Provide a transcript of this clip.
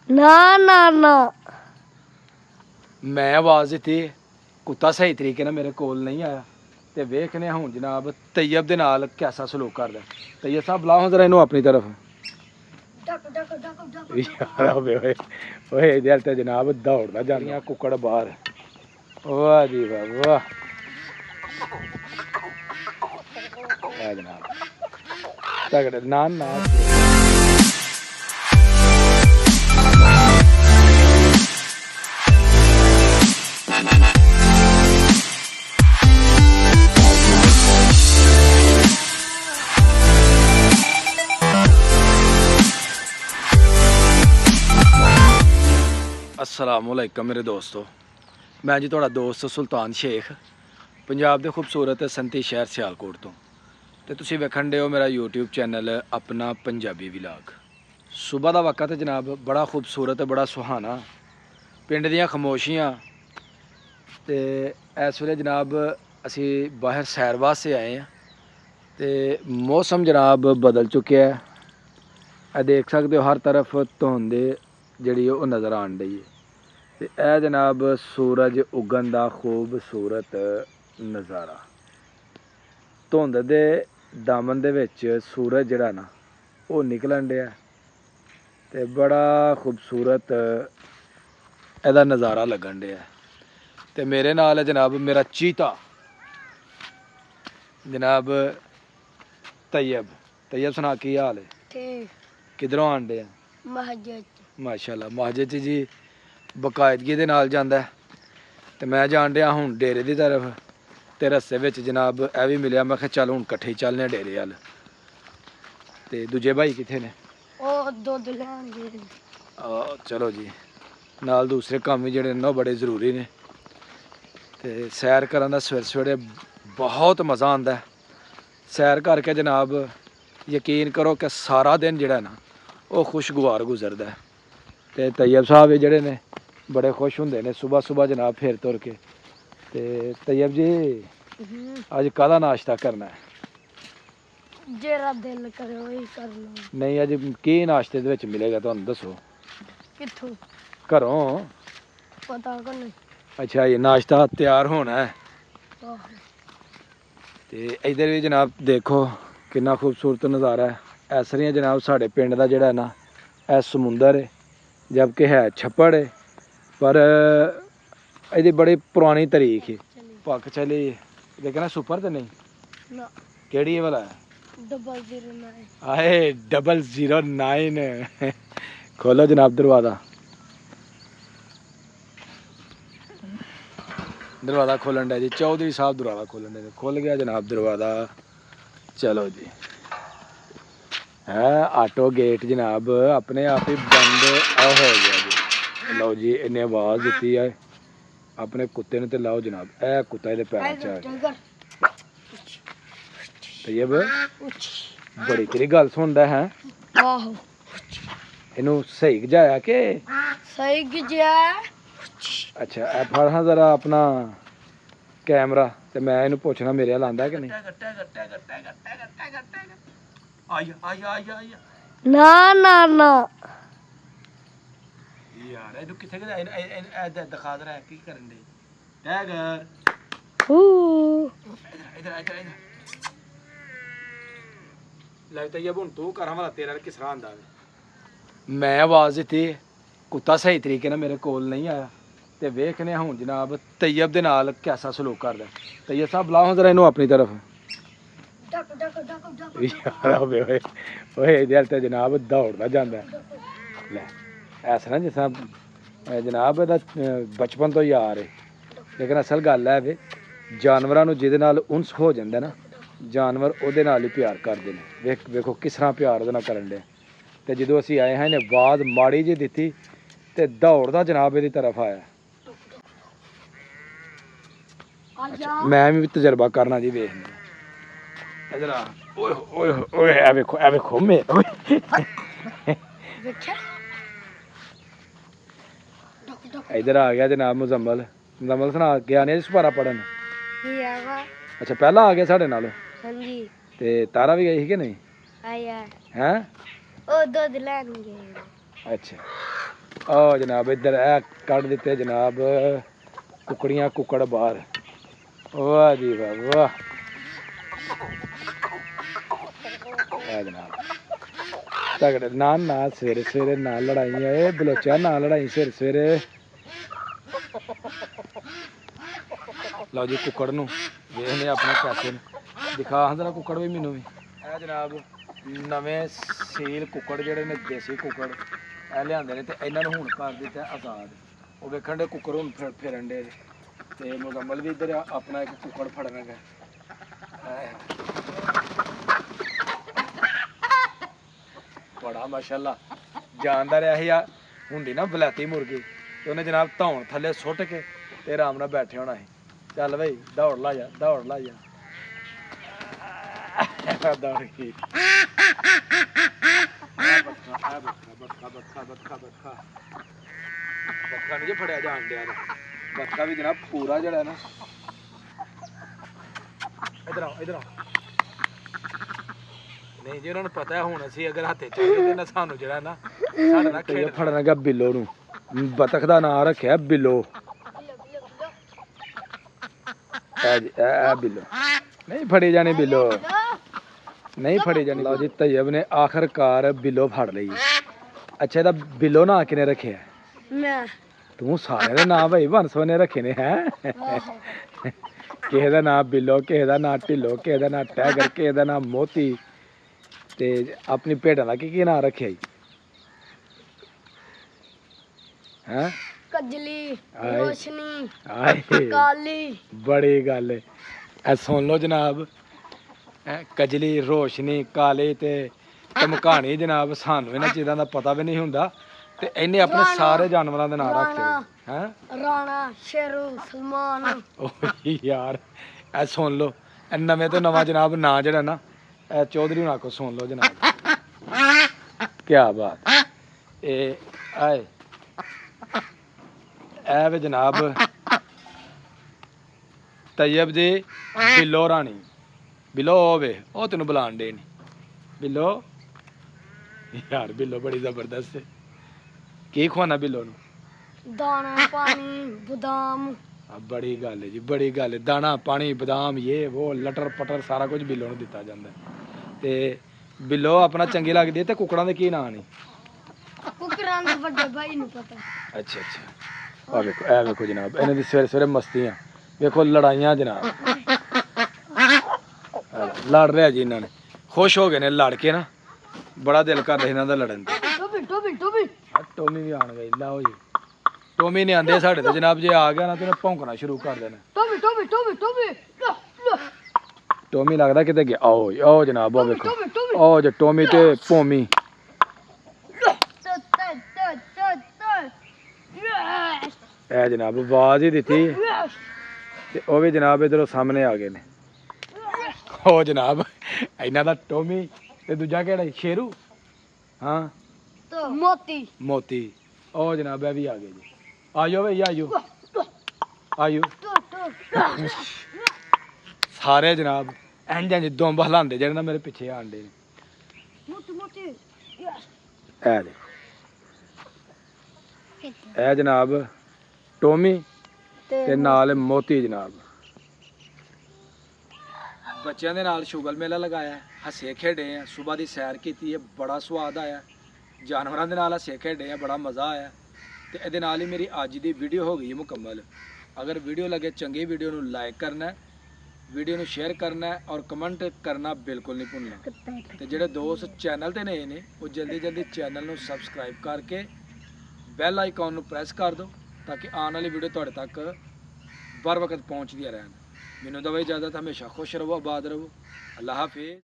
ना ना ना मैं आवाज़ दी कुत्ता सही तरीके नाल मेरे कोल नहीं आया ते वेखने हुण जनाब तैयब दे नाल कैसा सलूक करदा। तैयब साहब बुलाओ जरा इनू अपनी तरफ। यार ओए ओए ओए इधर ते जनाब दौड़दा जांदियां कुक्कड़ बाहर। वाह जी वाह वाह वाह जनाब तगड़े ना ना अस्सलामुअलैकुम मेरे दोस्तों, मैं जी थोड़ा दोस्त सुल्तान शेख पंजाब के खूबसूरत संती शहर सियालकोट तो ते तुसीं वेखण दे हो मेरा यूट्यूब चैनल अपना पंजाबी विलाग। सुबह का वक्त है जनाब, बड़ा खूबसूरत बड़ा सुहाना, पिंड दियां खामोशियां ते इस वेले जनाब असी बाहर सैर वास्ते आए हैं ते मौसम जनाब बदल चुके है। देख सकते हो हर तरफ धुंध जिहड़ी ओह नज़र आन डई है ते ए जनाब सूरज उगन का खूबसूरत नज़ारा। धुंध दे दामन दे विच सूरज जिहड़ा ना ओह निकलन दिया ते बड़ा खूबसूरत एदा नज़ारा लगन दिया। ते मेरे नाल है जनाब मेरा चीता जनाब तैयब। तैयब सुना की हाल है? ठीक किधरों आन डे? महजद माशाल्लाह महजद जी बकायदगी दे नाल जांदा है ते मैं जान डया हुण डेरे दी तरफ ते रस्ते विच जनाब ए भी मिलिया। मैं चल हुण कट्ठे चलने डेरे अल। ते दूजे भाई कित्थे ने? ओ दुध लैन गए। चलो जी नाल दूसरे काम भी जेहड़े ने बड़े ज़रूरी ने ते सैर करन दा सवेरे सवेरे बहुत मज़ा आंदा है। सैर करके जनाब यकीन करो कि सारा दिन जिहड़ा ना वो खुशगवार गुजरदा है। ते तैयब साहब जिहड़े ने बड़े खुश होंदे ने सुबह सुबह जनाब फिर तुर के। ते तैयब जी अज काहदा नाश्ता करना है? जेरा दिल करे वही कर लो। नहीं अज की नाश्ते दे विच मिलेगा तुहानू दसो? कित्थों घरों? पता को नहीं। अच्छा ये नाश्ता तैयार होना है। आहो। ते इधर भी जनाब देखो कितना खूबसूरत नज़ारा है। इस तरह जनाब साढ़े पिंड का जिहड़ा ना ए समुंदर है जबकि है छप्पड़ है पर ये बड़ी पुरानी तरीक है। पक चली देखना सुपर तो नहीं ना केड़ी वाला है? 009 आए 009 खोलो जनाब दरवाज़ा। दरवाज़ा खोलन डे जी चौधरी साहब दरवाज़ा खोलन डे। खुल गया जनाब दरवाज़ा। चलो जी है ऑटो गेट जनाब अपने आप ही बंद हो गया जी। लो जी इन्हें आवाज़ दी है अपने कुत्ते ने ते लाओ जनाब ए कुत्ता ये पैर च आ गया। तैयब बड़ी तेरी गल सुनदा है। आहो इनू सही गजाया के? सही गिजा। अच्छा ए फड़ हाँ जरा अपना कैमरा ते मैं इनू पुछना मेरे हल आंदा कि नहीं। ना ना ना यार इनू किथे दिखा दे की करन दे टाइगर हू इधर इधर इधर ले तैयब हुण तू कर हमारा तेरा किस तरह आंदा है। मैं आवाज़ दी कुत्ता सही तरीके नाल मेरे कोल नहीं आया ते वेखने हुण जनाब तैयब दे नाल कैसा सलूक करदा। तैयब साहब बुलाओ जरा इनू अपनी तरफ। यार ओए ओए ओए इधर ते जनाब दौड़दा जांदा ले ऐसा ना जिस जनाब एदा बचपन तो यार है लेकिन असल गल है वे जानवरां नू जिहदे नाल उनस हो जांदा ना जानवर ਉਹਦੇ ਨਾਲ ही प्यार करते हैं। वेखो किस तरह प्यार ਉਹਦੇ ਨਾਲ ਕਰਨ ਡਿਆ ਤੇ ਜਦੋਂ ਅਸੀਂ ਆਏ ਹਾਂ ਇਹਨੇ ਆਵਾਜ਼ ਮਾੜੀ ਜਿਹੀ ਦਿੱਤੀ ਤੇ ਦੌੜਦਾ ਜਨਾਬ ਇਹਦੀ ਤਰਫ ਆਇਆ। ਅੱਛਾ ਮੈਂ ਵੀ ਤਜਰਬਾ ਕਰਨਾ ਜੀ ਵੇਖਣਾ ਇਧਰ ਆ ਓਏ ਓਏ ਓਏ ਇਹ ਵੇਖੋ ਮੇ ਓਏ देखा इधर आ गया जनाब मुजम्मल। मुजम्मल सुना गया नहीं सुपारा पढ़न? ये आवा अच्छा पहला आ गया साढ़े नाल हाँ जी ते तारा भी गई कि नहीं आया हैं? ਉਹ ਦੁੱਧ ਲੈਣ ਗਏ ਅੱਛਾ ਆ ਜਨਾਬ ਇੱਧਰ ਇਹ ਕੱਢ ਦਿੱਤੇ ਜਨਾਬ ਕੁਕੜੀਆਂ ਕੁੱਕੜ ਬਾਹਰ। ਵਾਹ ਜੀ ਵਾਹ ਵਾਹ। ਆ ਜਨਾਬ ਤਗੜੇ ਨਾ ਨਾ ਸਵੇਰੇ ਸਵੇਰੇ ਨਾ ਲੜਾਈਆਂ ਏ ਬਲੋਚਾ ਨਾ ਲੜਾਈ ਸਵੇਰੇ ਸਵੇਰੇ। ਲਓ ਜੀ ਕੁੱਕੜ ਨੂੰ ਵੇਖਦੇ ਆਪਣੇ ਪੈਸੇ ਨੂੰ ਦਿਖਾ ਹਾਂ ਜਰਾ ਕੁੱਕੜ ਵੀ ਮੈਨੂੰ ਵੀ। ਇਹ ਜਨਾਬ ਨਵੇਂ ਸੀਲ ਕੁੱਕੜ ਜਿਹੜੇ ਨੇ ਦੇਸੀ ਕੁੱਕੜ ਇਹ ਲਿਆਂਦੇ ਨੇ ਤੇ ਇਹਨਾਂ ਨੂੰ ਹੁਣ ਕਰ ਦਿੱਤਾ ਆਜ਼ਾਦ। ਉਹ ਵੇਖਣ ਦੇ ਕੁੱਕੜ ਹੁਣ ਫਿਰਨ ਦੇ ਤੇ ਮੁਕੰਮਲ ਵੀ ਇੱਧਰ ਆਪਣਾ ਇੱਕ ਕੁੱਕੜ ਫੜਨਾ ਹੈ। ਬੜਾ ਮਾਸ਼ਾਅੱਲਾ ਜਾਣਦਾ ਰਿਹਾ ਸੀ ਆ ਹੁੰਦੀ ਨਾ ਬਲਾਤੀ ਮੁਰਗੀ ਤੇ ਉਹਨੇ ਜਨਾਬ ਧੌਣ ਥੱਲੇ ਸੁੱਟ ਕੇ ਤੇ ਆਰਾਮ ਨਾਲ ਬੈਠੇ ਹੋਣਾ ਸੀ। ਚੱਲ ਬਈ ਦੌੜ ਲਾ ਜਾ ਦੌੜ ਲਾ ਜਾ ਦੌੜ ਗਈ। ਬੱਤਖਾ ਨਹੀਂ ਜੇ ਫੜਿਆ ਜਾਣ ਡਿਆ ਬੱਤਖਾ ਵੀ ਜਨਾਬ ਪੂਰਾ ਜਿਹੜਾ ਨਾ ਇਧਰ ਆਓ ਇਧਰ ਆਓ। ਨਹੀਂ ਜੀ ਉਹਨਾਂ ਨੂੰ ਪਤਾ ਹੁਣ ਅਸੀਂ ਅਗਰ ਹੱਥੇ ਚਾਹੀਏ ਤੇ ਨਾ ਸਾਨੂੰ ਜਿਹੜਾ ਨਾ ਸਾਡੇ ਨਾਲ ਖੇਡ ਫੜਨਾ ਗਾ ਬਿੱਲੋ ਨੂੰ। ਬਤਖ ਦਾ ਨਾਂ ਰੱਖਿਆ ਬਿੱਲੋ। ਬਿੱਲੋ ਨਹੀਂ ਫੜੀ ਜਾਣੀ ਬਿੱਲੋ ਨਹੀਂ ਫੜੀ ਜਾਣੀ। ਲਓ ਜੀ ਤੈयब ਨੇ ਆਖਰਕਾਰ ਬਿੱਲੋ ਫੜ ਲਈ। ਅੱਛਾ ਇਹਦਾ ਬਿੱਲੋ ਨਾਂ ਕਿਨੇ ਰੱਖਿਆ? ਮੈਂ। ਤੂੰ ਸਾਰਿਆਂ ਦੇ ਨਾਂ ਭਾਈ ਬੰਸੋ ਨੇ ਰੱਖੇ ਨੇ ਹੈ। ਕਿਸੇ ਦਾ ਨਾਂ ਬਿੱਲੋ ਕਿਸੇ ਦਾ ਨਾਂ ਢਿੱਲੋ ਕਿਸੇ ਦਾ ਨਾਂ ਟਾਈਗਰ ਕਿਸੇ ਦਾ ਨਾਂ ਮੋਤੀ ਤੇ ਆਪਣੀ ਭੇਡਾਂ ਦਾ ਕੀ ਨਾਂ ਰੱਖਿਆ ਜੀ ਹੈ? ਕਜਲੀ ਰੋਸ਼ਨੀ ਕਾਲੀ। ਬੜੀ ਗੱਲ ਹੈ ਇਹ ਸੁਣ ਲਓ ਜਨਾਬ ਕਜਲੀ ਰੋਸ਼ਨੀ ਕਾਲੀ ਤੇ ਧਮਕਾਣੀ ਜਨਾਬ ਸਾਨੂੰ ਇਹਨਾਂ ਚੀਜ਼ਾਂ ਦਾ ਪਤਾ ਵੀ ਨਹੀਂ ਹੁੰਦਾ ਤੇ ਇਹਨੇ ਆਪਣੇ ਸਾਰੇ ਜਾਨਵਰਾਂ ਦੇ ਨਾਂ ਰੱਖੇ ਹੈ। ਰਾਣਾ ਸ਼ੇਰੂ ਸਲਮਾਨ। ਉਹੀ ਯਾਰ ਇਹ ਸੁਣ ਲਓ ਇਹ ਨਵੇਂ ਤੋਂ ਨਵਾਂ ਜਨਾਬ ਨਾਂ ਜਿਹੜਾ ਨਾ ਇਹ ਚੌਧਰੀ ਹੁਣਾਂ ਕੋ ਸੁਣ ਲਓ ਜਨਾਬ। ਕੀ ਬਾਤ ਇਹ ਆਏ ਇਹ ਵੇ ਜਨਾਬ ਤैयब ਦੀ ਬਿੱਲੋ ਰਾਣੀ। ਬਿੱਲੋ ਹੋਵੇ ਉਹ ਤੈਨੂੰ ਬੁਲਾਣ ਦੇ ਨਹੀਂ ਬਿੱਲੋ ਯਾਰ ਬਿੱਲੋ ਬੜੀ ਜ਼ਬਰਦਸਤ ਹੈ। ਕੀ ਖਵਾਨਾ ਬਿੱਲੋ ਨੂੰ? ਦਾਣਾ ਪਾਣੀ ਬਦਾਮ। ਬੜੀ ਗੱਲ ਹੈ ਜੀ ਬੜੀ ਗੱਲ ਹੈ। ਦਾਣਾ ਪਾਣੀ ਬਦਾਮ ਇਹ ਉਹ ਲਟਰ ਪਟਰ ਸਾਰਾ ਕੁਝ ਬਿੱਲੋ ਨੂੰ ਦਿੱਤਾ ਜਾਂਦਾ ਤੇ ਬਿੱਲੋ ਆਪਣਾ ਚੰਗੀ ਲੱਗਦੀ ਹੈ। ਤੇ ਕੁੱਕੜਾਂ ਦੇ ਕੀ ਨਾਂ ਨੇ? ਕੁੱਕੜਾਂ ਦੇ ਵੱਡੇ ਭਾਈ ਨੂੰ ਪਤਾ। ਅੱਛਾ ਅੱਛਾ ਆ ਵੇਖੋ ਇਹ ਵੇਖੋ ਜਨਾਬ ਇਹਨਾਂ ਦੀ ਸਵੇਰੇ ਸਵੇਰੇ ਮਸਤੀਆਂ ਵੇਖੋ ਲੜਾਈਆਂ ਜਨਾਬ ਲੜ ਰਿਹਾ ਜੀ ਇਹਨਾਂ ਨੇ ਖੁਸ਼ ਹੋ ਗਏ ਨੇ ਲੜ ਕੇ ਨਾ ਬੜਾ ਦਿਲ ਕਰਦਾ ਇਹਨਾਂ ਦਾ ਲੜਨ ਤੇ। ਟੋਮੀ ਵੀ ਆਣ ਗਈ ਲਓ ਜੀ ਟੋਮੀ ਨੇ ਆਂਦੇ ਸਾਡੇ ਤੇ ਜਨਾਬ ਜੇ ਆ ਗਿਆ ਨਾ ਤੇ ਭੌਂਕਣਾ ਸ਼ੁਰੂ ਕਰ ਦੇਣਾ। ਟੋਮੀ ਲੱਗਦਾ ਕਿਤੇ ਗਿਆ। ਆਓ ਆਓ ਜਨਾਬ ਆ ਵੇਖੋ ਆਓ ਜੇ ਟੋਮੀ ਤੇ ਭੋਮੀ। ਇਹ ਜਨਾਬ ਆਵਾਜ਼ ਹੀ ਦਿੱਤੀ ਤੇ ਉਹ ਵੀ ਜਨਾਬ ਇਧਰੋਂ ਸਾਹਮਣੇ ਆ ਗਏ ਨੇ। ਉਹ ਜਨਾਬ ਇਹਨਾਂ ਦਾ ਟੋਮੀ ਤੇ ਦੂਜਾ ਕਿਹੜਾ ਸ਼ੇਰੂ? ਹਾਂ ਮੋਤੀ। ਮੋਤੀ ਉਹ ਜਨਾਬ ਇਹ ਵੀ ਆ ਗਏ ਜੀ। ਆਇਓ ਬਈ ਆਇਓ ਆਇਓ ਸਾਰੇ ਜਨਾਬ ਇੰਝ ਇੰਝ ਦੁੰਬ ਹਲਾਉਂਦੇ ਜਿਹੜੇ ਨਾ ਮੇਰੇ ਪਿੱਛੇ ਆਂਡੇ ਨੇ। ਇਹ ਦੇ ਇਹ ਜਨਾਬ ਟੋਮੀ ਤੇ ਨਾਲ ਮੋਤੀ ਜਨਾਬ। ਬੱਚਿਆਂ ਦੇ ਨਾਲ ਸ਼ੁਗਲ ਮੇਲਾ ਲਗਾਇਆ ਹੱਸੇ ਖੇਡੇ ਆ ਸਵੇਰ ਦੀ ਸੈਰ ਕੀਤੀ ਹੈ ਬੜਾ ਸਵਾਦ ਆਇਆ। ਜਾਨਵਰਾਂ ਦੇ ਨਾਲ ਹੱਸੇ ਖੇਡੇ ਆ ਬੜਾ ਮਜ਼ਾ ਆਇਆ ਤੇ ਇਹਦੇ ਨਾਲ ਹੀ ਮੇਰੀ ਅੱਜ ਦੀ ਵੀਡੀਓ ਹੋ ਗਈ ਹੈ ਮੁਕੰਮਲ। ਅਗਰ ਵੀਡੀਓ ਲੱਗੇ ਚੰਗੀ ਵੀਡੀਓ ਨੂੰ ਲਾਈਕ ਕਰਨਾ ਵੀਡੀਓ ਨੂੰ ਸ਼ੇਅਰ ਕਰਨਾ ਔਰ ਕਮੈਂਟ ਕਰਨਾ ਬਿਲਕੁਲ ਨਹੀਂ ਭੁੱਲਣਾ ਤੇ ਜਿਹੜੇ ਦੋਸਤ ਚੈਨਲ ਤੇ ਨਏ ਨੇ ਉਹ ਜਲਦੀ ਜਲਦੀ ਚੈਨਲ ਨੂੰ ਸਬਸਕ੍ਰਾਈਬ ਕਰਕੇ ਬੈਲ ਆਈਕਨ ਨੂੰ ਪ੍ਰੈਸ ਕਰ ਦਿਓ ਤਾਂ ਕਿ ਆਉਣ ਵਾਲੀ ਵੀਡੀਓ ਤੁਹਾਡੇ ਤੱਕ बर वक्त पहुँचदियाँ रहन। मैनू दो इजाज़त, हमेशा खुश रहो आबाद रहो। अल्लाह हाफिज़।